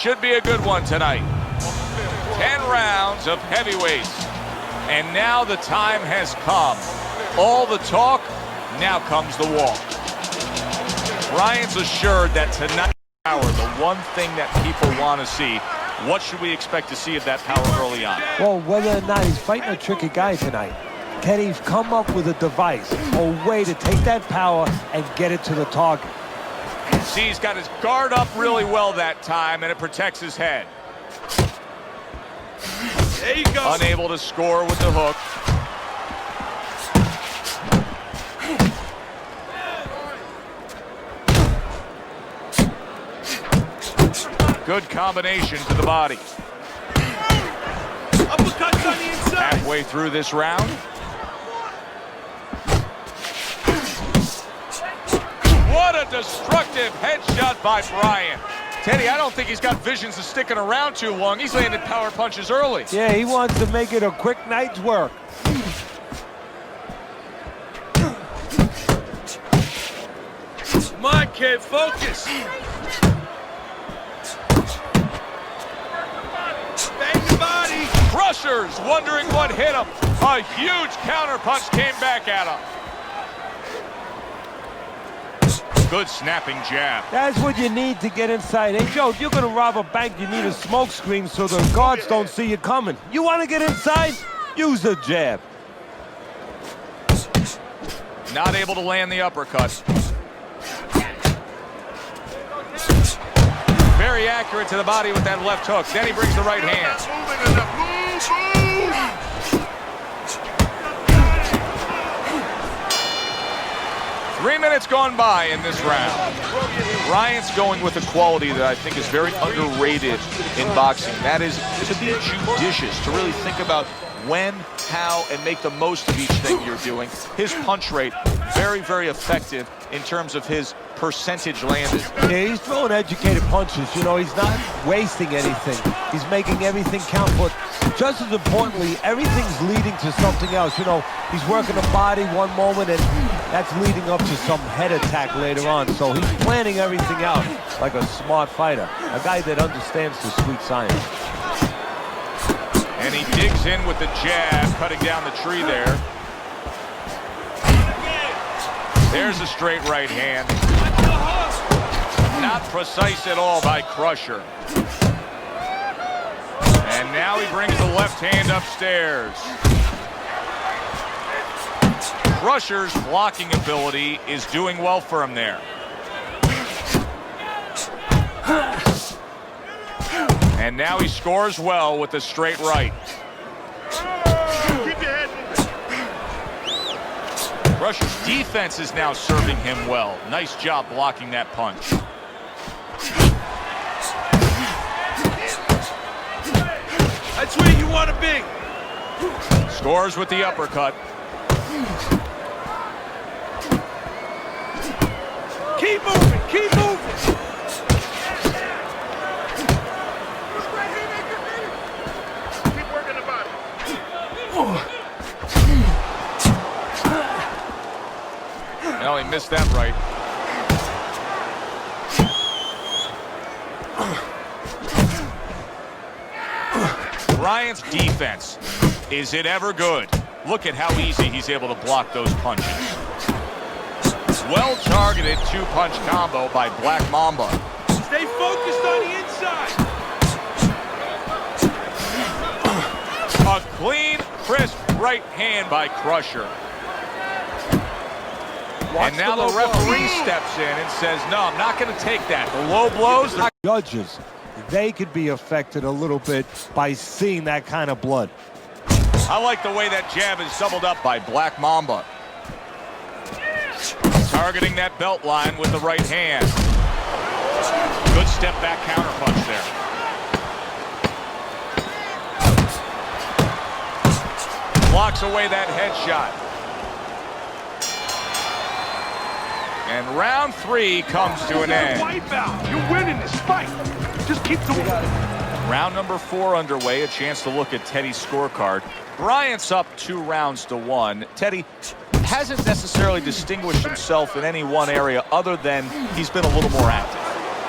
Should be a good one tonight. 10 rounds of heavyweights. And now the time has come. All the talk, now comes the walk. Bryant's assured that tonight, the one thing that people want to see. What should we expect to see of that power early on? Well, whether or not he's fighting a tricky guy tonight, can he come up with a device, a way to take that power and get it to the target? See, he's got his guard up really well that time, and it protects his head. There you go. Unable to score with the hook. Good combination to the body. Uppercuts on the inside. Halfway through this round. What a destructive headshot by Bryant. Teddy, I don't think he's got visions of sticking around too long. He's landed power punches early. Yeah, he wants to make it a quick night's work. Come on, kid, focus. Bang the body. Crushers wondering what hit him. A huge counter punch came back at him. Good snapping jab. That's what you need to get inside. Hey, Joe, if you're going to rob a bank, you need a smoke screen so the guards don't see you coming. You want to get inside? Use a jab. Not able to land the uppercut. Very accurate to the body with that left hook. Then he brings the right hand. 3 minutes gone by in this round. Bryant's going with a quality that I think is very underrated in boxing. That is to be judicious, to really think about when, how, and make the most of each thing you're doing. His punch rate, very, very effective in terms of his percentage landed. Yeah, he's throwing educated punches. You know, he's not wasting anything. He's making everything count, but just as importantly, everything's leading to something else. You know, he's working the body one moment, and that's leading up to some head attack later on. So he's planning everything out like a smart fighter, a guy that understands the sweet science. And he digs in with the jab, cutting down the tree there. There's a straight right hand. Not precise at all by Crusher. And now he brings the left hand upstairs. Crusher's blocking ability is doing well for him there. And now he scores well with the straight right. Keep your head moving. Crusher's defense is now serving him well. Nice job blocking that punch. That's where you want to be. Scores with the uppercut. Keep moving, keep moving. Keep working the body. No, he missed that right. Bryant's defense, is it ever good? Look at how easy he's able to block those punches. Well-targeted two-punch combo by Black Mamba. Stay focused on the inside. A clean, crisp right hand by Crusher. And now the referee steps in and says, no, I'm not going to take that. The low blows. Judges, they could be affected a little bit by seeing that kind of blood. I like the way that jab is doubled up by Black Mamba. Targeting that belt line with the right hand. Good step back counter punch there. Blocks away that headshot. And round 3 comes to an end. Wipe out. You're winning this fight. Just keep doing it. Round number 4 underway. A chance to look at Teddy's scorecard. Bryant's up 2 rounds to 1. Teddy hasn't necessarily distinguished himself in any one area other than he's been a little more active.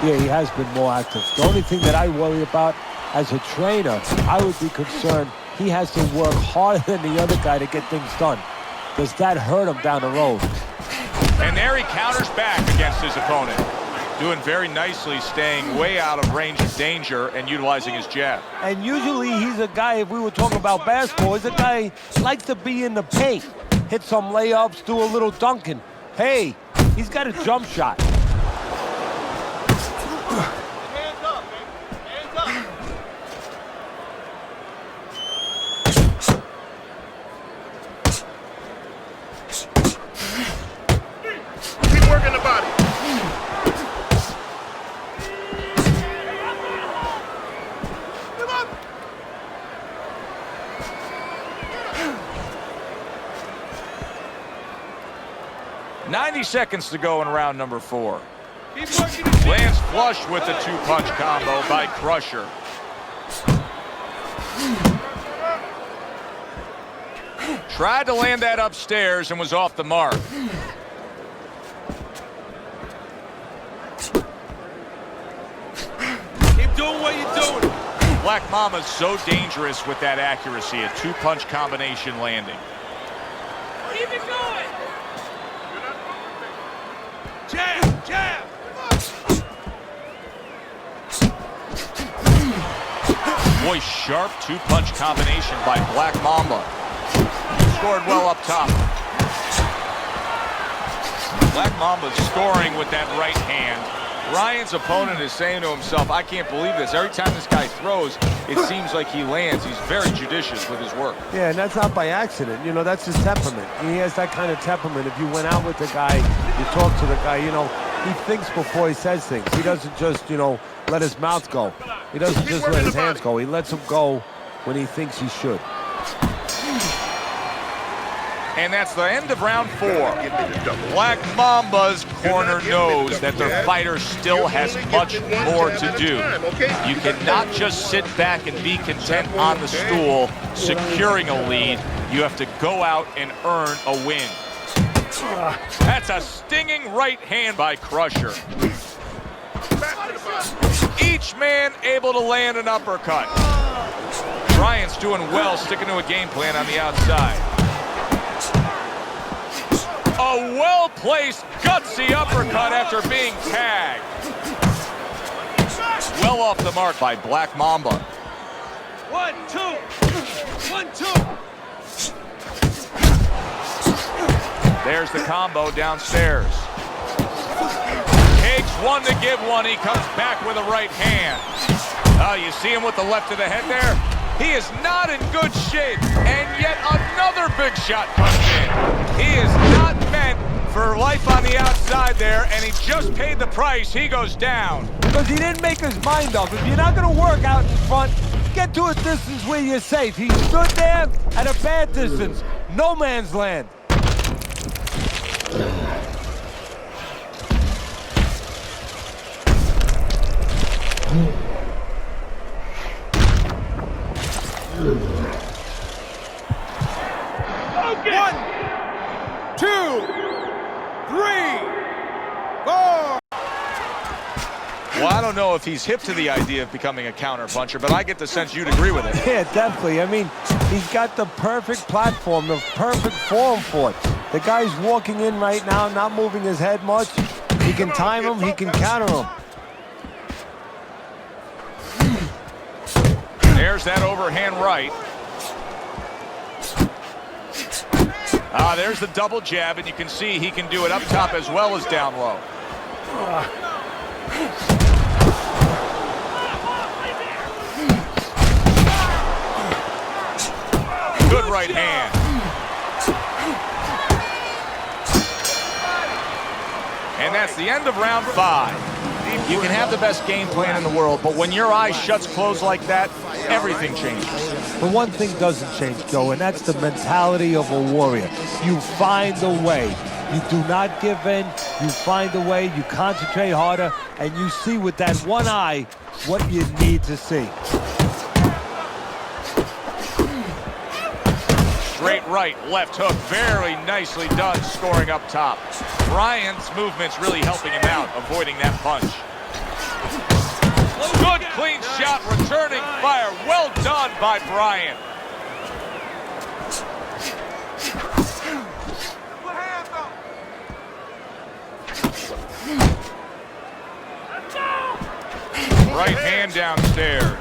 Yeah, he has been more active. The only thing that I worry about as a trainer, I would be concerned he has to work harder than the other guy to get things done. Does that hurt him down the road? And there he counters back against his opponent. Doing very nicely, staying way out of range of danger and utilizing his jab. And usually he's a guy, if we were talking about basketball, he's a guy who likes to be in the paint. Hit some layups, do a little dunking. Hey, he's got a jump shot. Hands up, man. Hands up. Keep working the body. Come on. 90 seconds to go in round number 4. Keep working the Lands flush with the two-punch combo by Crusher. Tried to land that upstairs and was off the mark. Keep doing what you're doing. Black Mama's so dangerous with that accuracy, a two-punch combination landing. Keep it going. Jab, jab. Boy, sharp two-punch combination by Black Mamba. Scored well up top. Black Mamba's scoring with that right hand. Ryan's opponent is saying to himself, I can't believe this. Every time this guy throws, it seems like he lands. He's very judicious with his work. Yeah, and that's not by accident. You know, that's his temperament. He has that kind of temperament. If you went out with the guy, you talk to the guy, you know, he thinks before he says things. He doesn't just, you know, let his mouth go. He doesn't just let his hands go. He lets them go when he thinks he should. And that's the end of round 4. Black Mamba's corner knows that their fighter still has much more to do. You cannot just sit back and be content on the stool, securing a lead. You have to go out and earn a win. That's a stinging right hand by Crusher. Each man able to land an uppercut. Bryant's doing well, sticking to a game plan on the outside. A well-placed, gutsy uppercut after being tagged. Well off the mark by Black Mamba. 1, 2. 1, 2. There's the combo downstairs. Takes one to give one. He comes back with a right hand. Oh, you see him with the left of the head there? He is not in good shape. And yet another big shot comes in. He is not meant for life on the outside there, and he just paid the price. He goes down. Because he didn't make his mind up. If you're not going to work out in front, get to a distance where you're safe. He stood there at a bad distance. No man's land. Okay. 1, 2, 3, 4. Well, I don't know if he's hip to the idea of becoming a counter-puncher, but I get the sense you'd agree with it. Yeah, definitely. I mean, he's got the perfect platform, the perfect form for it. The guy's walking in right now, not moving his head much. He can time him, he can counter him. There's that overhand right. There's the double jab, and you can see he can do it up top as well as down low. Good right hand. And that's the end of round 5. You can have the best game plan in the world, but when your eyes shuts closed like that, everything changes. But one thing doesn't change, Joe, and that's the mentality of a warrior. You find a way. You do not give in. You find a way. You concentrate harder, and you see with that one eye what you need to see. Straight right, left hook, very nicely done, scoring up top. Bryant's movement's really helping him out, avoiding that punch. clean shot, returning fire. Well done by Bryant. Right hand downstairs.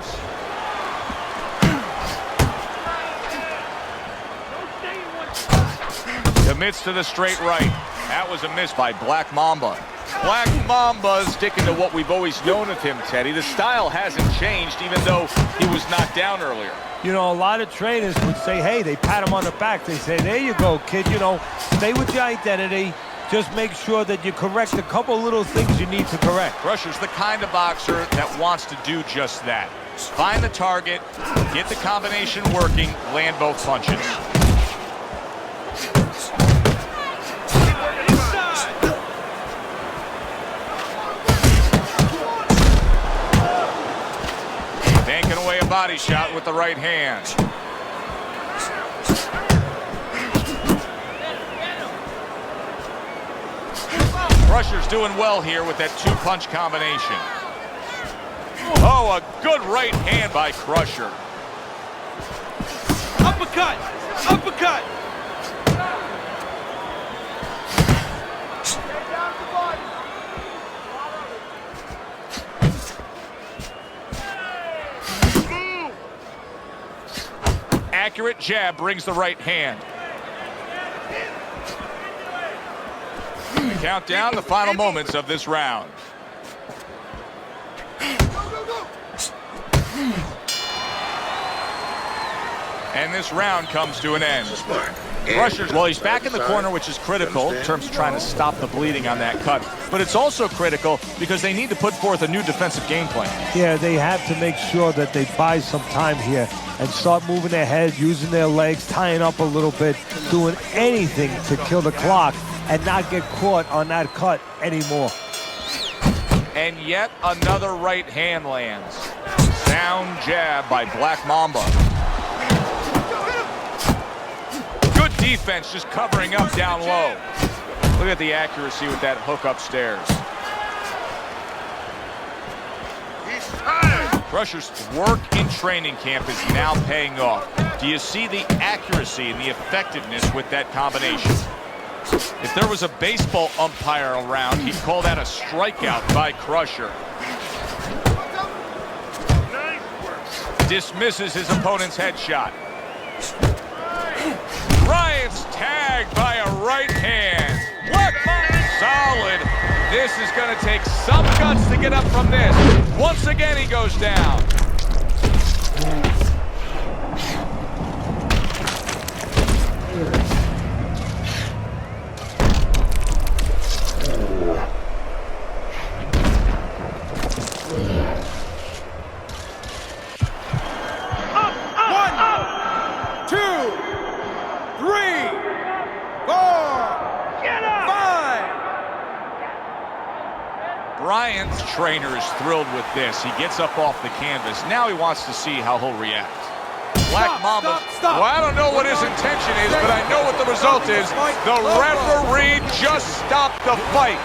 Commits to the straight right. That was a miss by Black Mamba. Black Mamba sticking to what we've always known of him, Teddy. The style hasn't changed, even though he was knocked down earlier. You know, a lot of trainers would say, hey, they pat him on the back. They say, there you go, kid. You know, stay with your identity. Just make sure that you correct a couple little things you need to correct. Crusher's the kind of boxer that wants to do just that. Find the target, get the combination working, land both punches. Banking away a body shot with the right hand. Crusher's doing well here with that two-punch combination. Oh, a good right hand by Crusher. Uppercut! Uppercut! Accurate jab brings the right hand. Count down the final moments of this round. And this round comes to an end. Crusher's, well, he's back in the corner, which is critical in terms of trying to stop the bleeding on that cut. But it's also critical because they need to put forth a new defensive game plan. Yeah, they have to make sure that they buy some time here and start moving their head, using their legs, tying up a little bit, doing anything to kill the clock and not get caught on that cut anymore. And yet another right hand lands. Sound jab by Black Mamba. Good defense, just covering up down low. Look at the accuracy with that hook upstairs. Crusher's work in training camp is now paying off. Do you see the accuracy and the effectiveness with that combination? If there was a baseball umpire around, he'd call that a strikeout by Crusher. Dismisses his opponent's headshot. Bryant's tagged by a right hand. Black Mamba solid. This is going to take some guts to get up from this. Once again, he goes down. Bryant's trainer is thrilled with this. He gets up off the canvas. Now he wants to see how he'll react. Black Mamba. Well, I don't know what his intention is, but I know what the result is. The referee just stopped the fight.